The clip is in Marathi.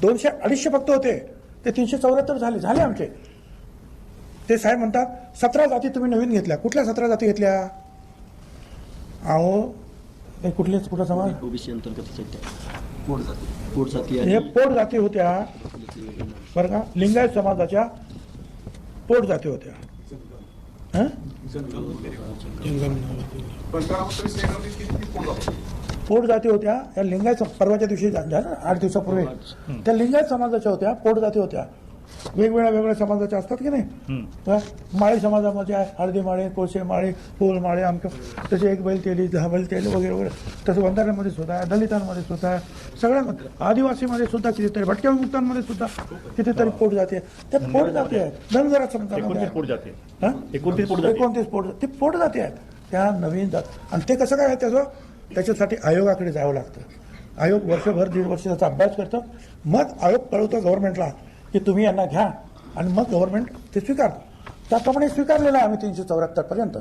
200-250 फक्त होते, ते 374 झाले आमचे. ते साहेब म्हणतात 17 जाती तुम्ही नवीन घेतल्या. कुठल्या 17 जाती घेतल्या? अहो हे कुठला समाज? ओबीसी अंतर्गत पोट जाती हे पोट जाती होत्या बरं का, लिंगायत समाजाच्या पोट जाती होत्या. पोट जाती होत्या या लिंगायत परवाच्या दिवशी झालं 8 दिवसापूर्वी, त्या लिंगायत समाजाच्या होत्या, पोट जाती होत्या. वेगवेगळ्या समाजाच्या असतात की नाही. माळी समाजामध्ये आहे हळदी माळे, कोळसे माळे, फुल माळे, आमच्या तसे 1 बैल तेली, 10 बैल तेली वगैरे वगैरे. तसं बंधाऱ्यामध्ये सुद्धा आहे, दलितांमध्ये सुद्धा आहे, सगळ्यामध्ये, आदिवासीमध्ये सुद्धा कितीतरी, भटक्या विमुक्तांमध्ये सुद्धा कितीतरी पोट जाती आहे. त्या पोट जाती आहेत. धनगरात समाजामध्ये 29 पोट ते पोट जाती आहेत. त्या नवीन जात आणि ते कसं काय आहे त्याच्यासाठी आयोगाकडे जावं लागतं. आयोग वर्षभर 1.5 वर्ष त्याचा अभ्यास करतं, मग आयोग कळवतो गव्हर्नमेंटला की तुम्ही यांना घ्या, आणि मग गव्हर्नमेंट ते स्वीकारतं. त्याप्रमाणे स्वीकारलेलं आहे आम्ही 374 पर्यंत.